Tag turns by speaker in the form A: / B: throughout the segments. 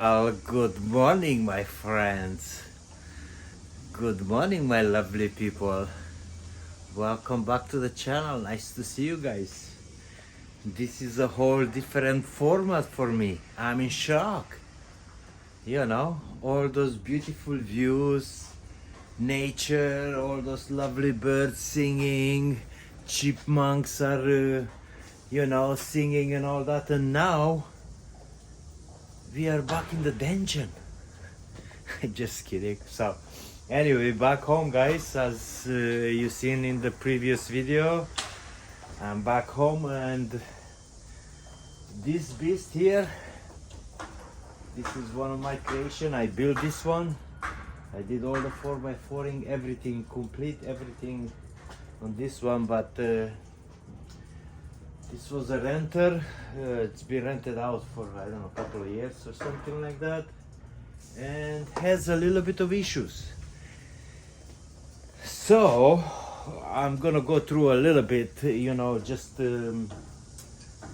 A: Well, good morning, my friends. Good morning, my lovely people. Welcome back to the channel. Nice to see you guys. This is a whole different format for me. I'm in shock. All those beautiful views, nature, all those lovely birds singing, chipmunks are, singing and all that. And now we are back in the dungeon. Just kidding. So anyway, back home, guys. As you seen in the previous video, I'm back home, and this beast here, this is one of my creation. I built this one. I did all the 4x4ing, everything complete, everything on this one, but this was a renter. It's been rented out for, I don't know, a couple of years or something like that, and has a little bit of issues. So I'm gonna go through a little bit, just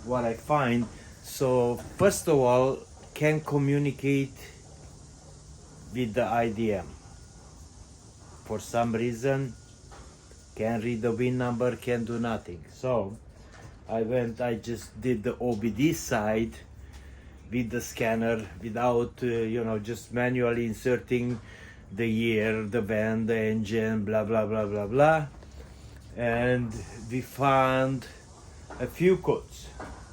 A: what I find. So first of all, can communicate with the IDM. For some reason, can't read the VIN number, can't do nothing. So I just did the OBD side with the scanner without, just manually inserting the year, the van, the engine, blah, blah, blah, blah, blah. And we found a few codes.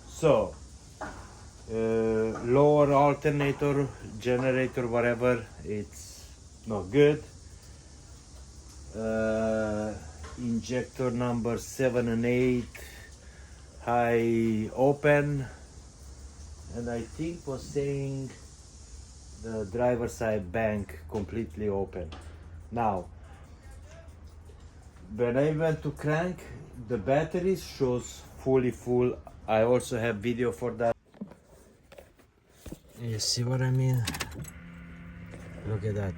A: So, lower alternator, generator, whatever, it's not good. Injector number 7 and 8, high open. And I think was saying the driver's side bank completely open. Now, when I went to crank, the battery shows fully full. I also have video for that. You see what I mean? Look at that.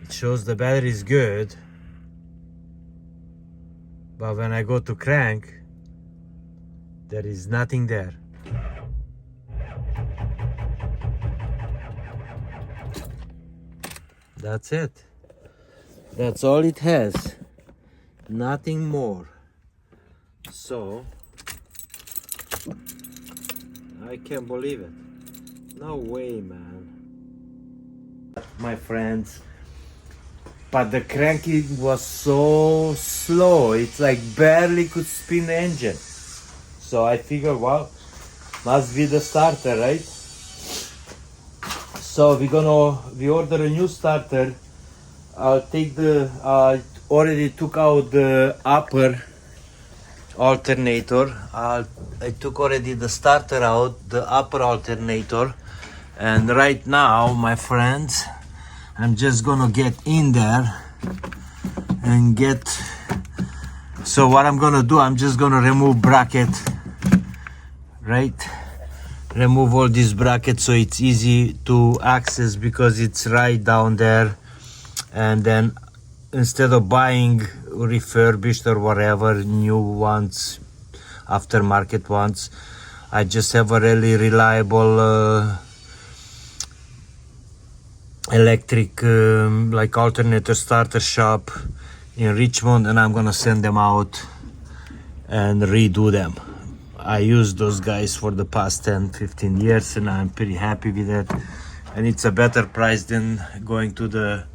A: It shows the battery is good, but when I go to crank, there is nothing there. That's it. That's all it has. Nothing more. So I can't believe it. No way, man. My friends. But the cranking was so slow. It's like barely could spin the engine. So I figured, well, must be the starter, right? So we order a new starter. I'll take already took out the upper alternator. I took already the starter out, the upper alternator. And right now, my friends, I'm just gonna get in there and so what I'm gonna do, I'm just gonna remove bracket, right? Remove all these brackets so it's easy to access, because it's right down there. And then instead of buying refurbished or whatever, new ones, aftermarket ones, I just have a really reliable electric like alternator starter shop in Richmond, and I'm gonna send them out and redo them. I used those guys for the past 10-15 years, and I'm pretty happy with it. And it's a better price than going to the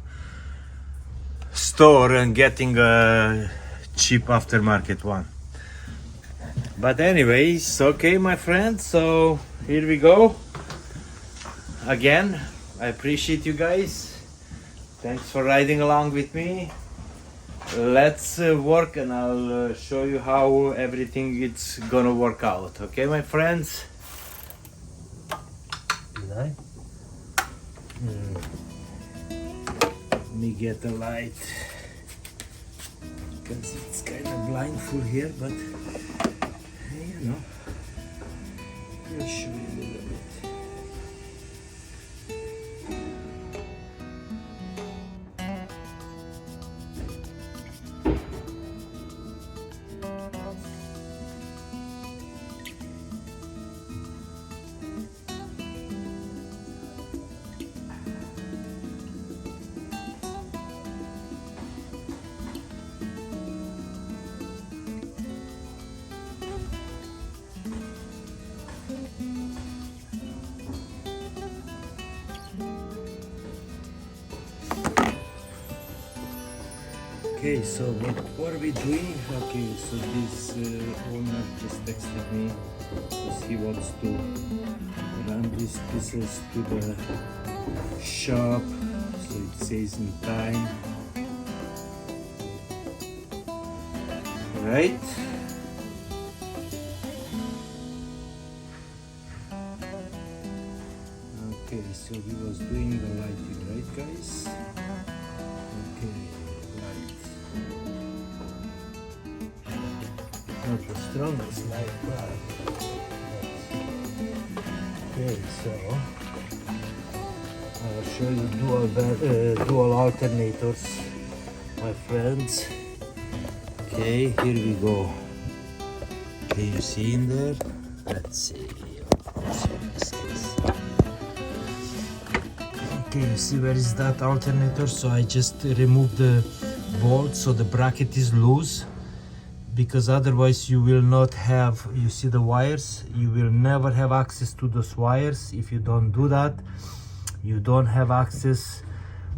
A: store and getting a cheap aftermarket one. But anyways, okay, my friends, so here we go. Again, I appreciate you guys. Thanks for riding along with me. Let's work, and I'll show you how everything is gonna work out. Okay, my friends? Did I? Let me get the light, because it's kind of blindfold here, but I'll show you a little bit. Okay, so what are we doing? Okay, so this owner just texted me because he wants to run these pieces to the shop, so it saves me time. Right? Okay, so he was doing the lighting, right guys? Okay, light. Not the strongest light, but okay, so I'll show you dual alternators, my friends. Okay, here we go. Okay, you see in there? Let's see. Okay, you see where is that alternator? So I just removed the bolt so the bracket is loose, because otherwise you will not have, you see the wires, you will never have access to those wires. If you don't do that, you don't have access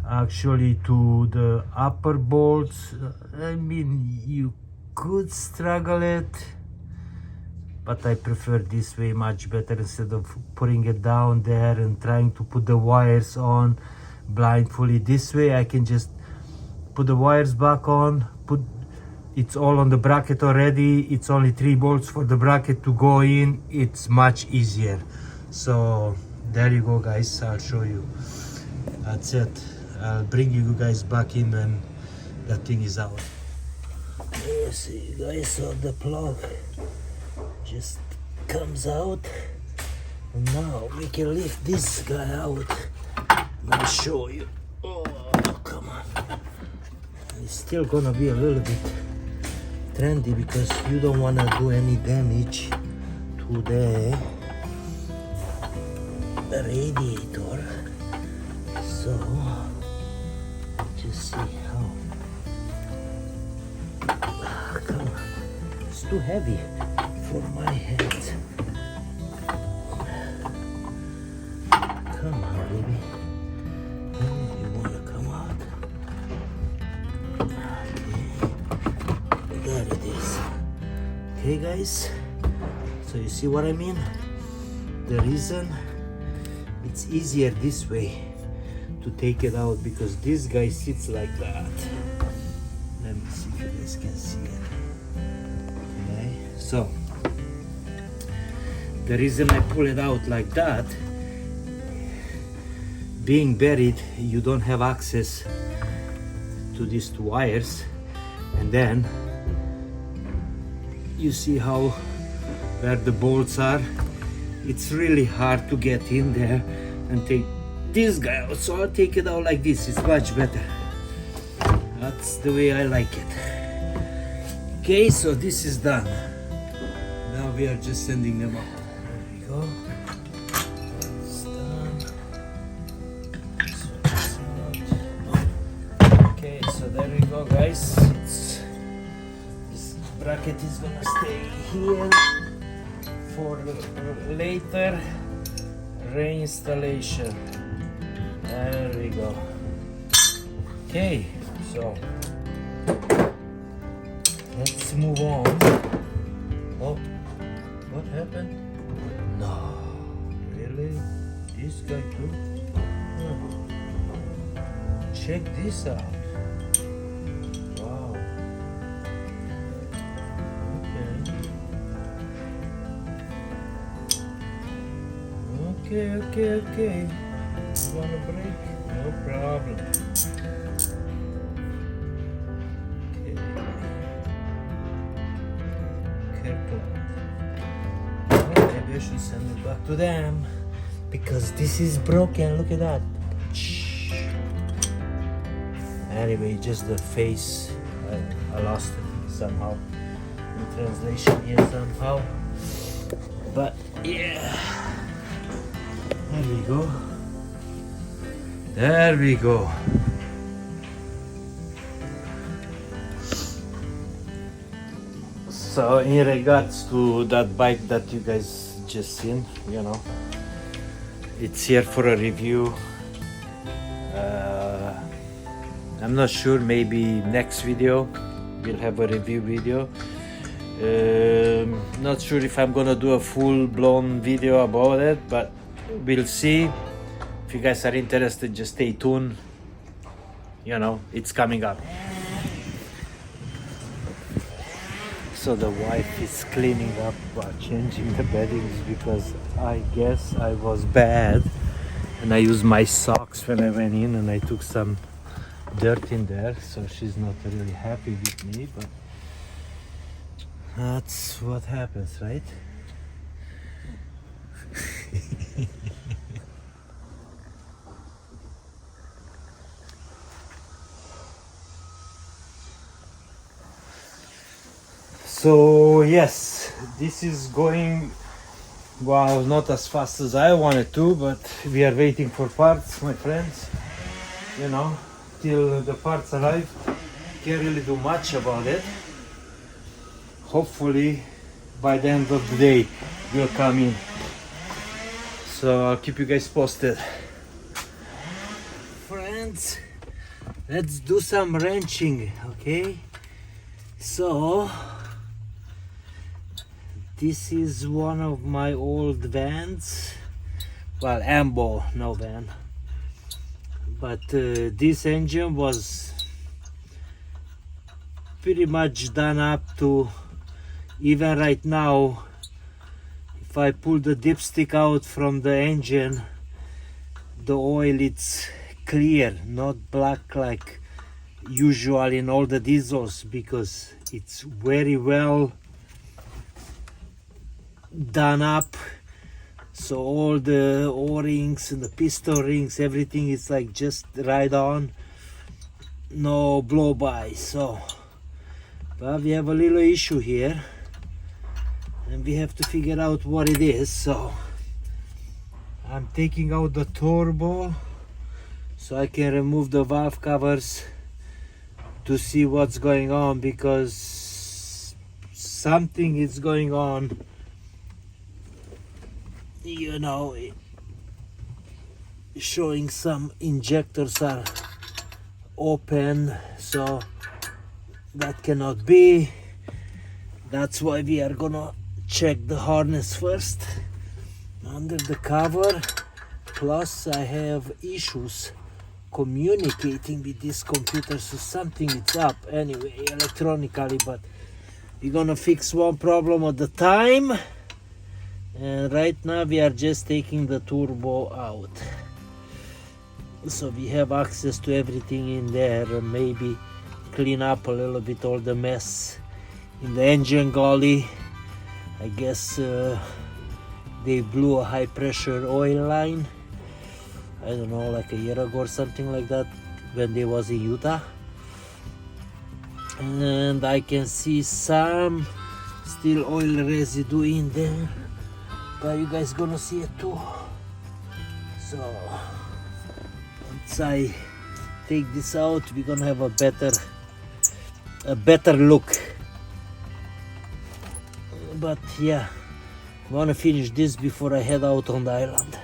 A: actually to the upper bolts. I mean, you could struggle it, but I prefer this way much better, instead of putting it down there and trying to put the wires on blindfoldly. This way I can just put the wires back on, it's all on the bracket already. It's only 3 bolts for the bracket to go in. It's much easier. So there you go guys, I'll show you. That's it. I'll bring you guys back in when that thing is out. You see guys, so the plug just comes out, and now we can lift this guy out and I'll show you. Oh, come on. It's still gonna be a little bit trendy because you don't want to do any damage to the radiator. So just see how. Come on, it's too heavy for my hands. Come on, baby. You wanna come out? Okay, there it is. Okay, guys. So you see what I mean? The reason it's easier this way to take it out, because this guy sits like that. Let me see if you guys can see it. Okay, so the reason I pull it out like that, being buried, you don't have access to these 2 wires, and then you see how where the bolts are, it's really hard to get in there and take this guy out. So I'll take it out like this, it's much better. That's the way I like it. Okay, so this is done. Now we are just sending them out. There we go. It's done. Okay, so there we go guys. This bracket is gonna stay here for later reinstallation. There we go. Okay, so let's move on. Oh, what happened? No, really? This guy too? Check this out. Wow. Okay. You wanna break? No problem. Okay. Careful. Oh, maybe I should send it back to them, because this is broken. Look at that. Anyway, just the face. I lost it somehow in translation here somehow. But yeah. There we go. There we go. So in regards to that bike that you guys just seen, you know, it's here for a review. I'm not sure, maybe next video we'll have a review video. Not sure if I'm gonna do a full-blown video about it, but we'll see. If you guys are interested, just stay tuned. You know, it's coming up. So the wife is cleaning up while changing the beddings, because I guess I was bad and I used my socks when I went in and I took some dirt in there, so she's not really happy with me, but that's what happens, right? So yes, this is going, well, not as fast as I wanted to, but we are waiting for parts, my friends. You know, till the parts arrive, can't really do much about it. Hopefully by the end of the day will come in. So I'll keep you guys posted. Friends, let's do some wrenching, okay? So this is one of my old vans. Well, Ambo, no van. But this engine was pretty much done up to, even right now, if I pull the dipstick out from the engine, the oil it's clear, not black like usual in all the diesels, because it's very well done up. So all the O-rings and the piston rings, everything is like just right on, no blow by. So but we have a little issue here and we have to figure out what it is. So I'm taking out the turbo so I can remove the valve covers to see what's going on, because something is going on, you know, showing some injectors are open, so that cannot be. That's why we are gonna check the harness first under the cover. Plus I have issues communicating with this computer, so something is up anyway electronically, but we're gonna fix one problem at a time. And right now we are just taking the turbo out, so we have access to everything in there, and maybe clean up a little bit all the mess in the engine gully. I guess they blew a high pressure oil line, I don't know, like a year ago or something like that, when they was in Utah. And I can see some still oil residue in there, but you guys gonna see it too. So once I take this out, we're gonna have a better look. But yeah, I wanna finish this before I head out on the island.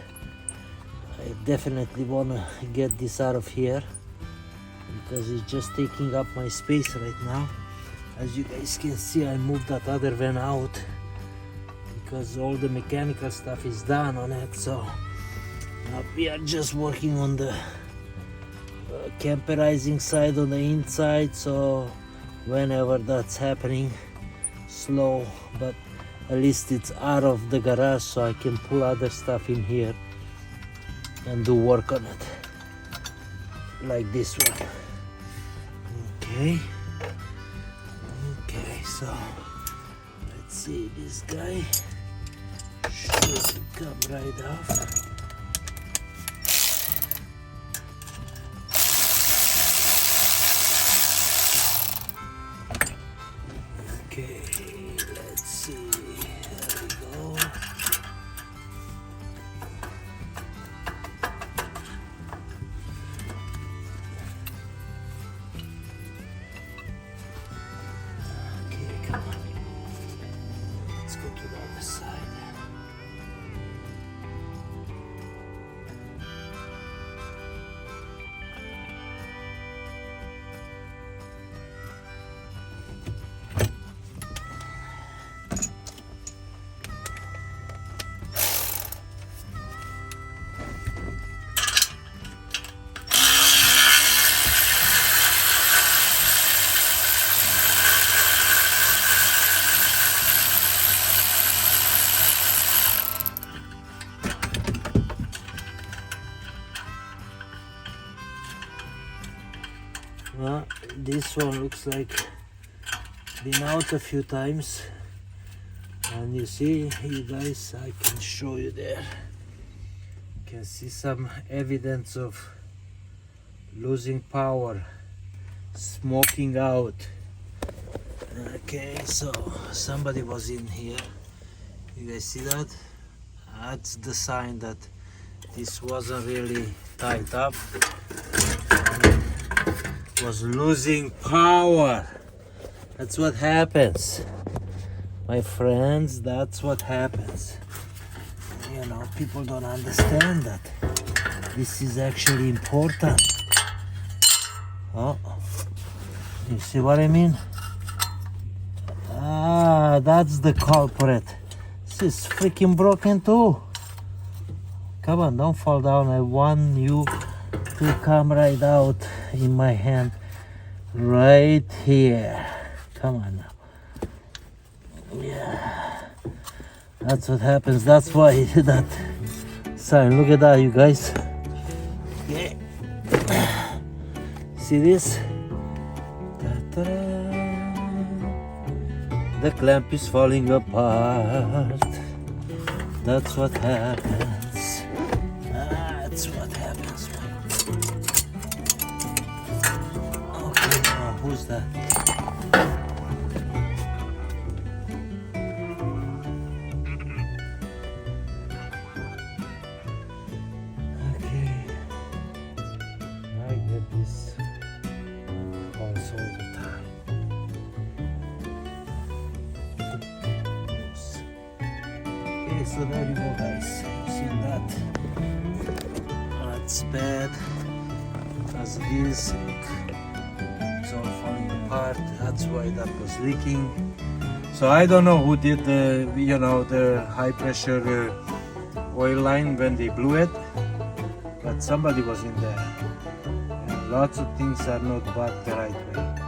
A: I definitely wanna get this out of here because it's just taking up my space right now. As you guys can see, I moved that other van out because all the mechanical stuff is done on it. So we are just working on the camperizing side on the inside, so whenever that's happening, slow, but at least it's out of the garage, so I can pull other stuff in here and do work on it, like this one. Okay, so let's see, this guy should come right off. Okay, let's see, there we go. Okay, come on. Let's go to the other side. This one looks like been out a few times, and you see, you guys, I can show you there. You can see some evidence of losing power, smoking out. Okay, so somebody was in here. You guys see that? That's the sign that this wasn't really tied up. It was losing power. That's what happens, my friends. That's what happens. You know, people don't understand that this is actually important. Oh, you see what I mean? That's the culprit. This is freaking broken too. Come on, don't fall down. I want you to come right out in my hand, right here. Come on now. Yeah, that's what happens. That's why that sign. Look at that, you guys. Yeah. See this? Ta-ta-da. The clamp is falling apart. That's what happens. That's what happens. Okay, now who's that? Okay, I get this calls all the time. Okay, so there you go, guys. You see that? That's bad as it is. It's all falling apart. That's why that was leaking. So I don't know who did the, the high pressure oil line when they blew it, but somebody was in there. And lots of things are not bought the right way.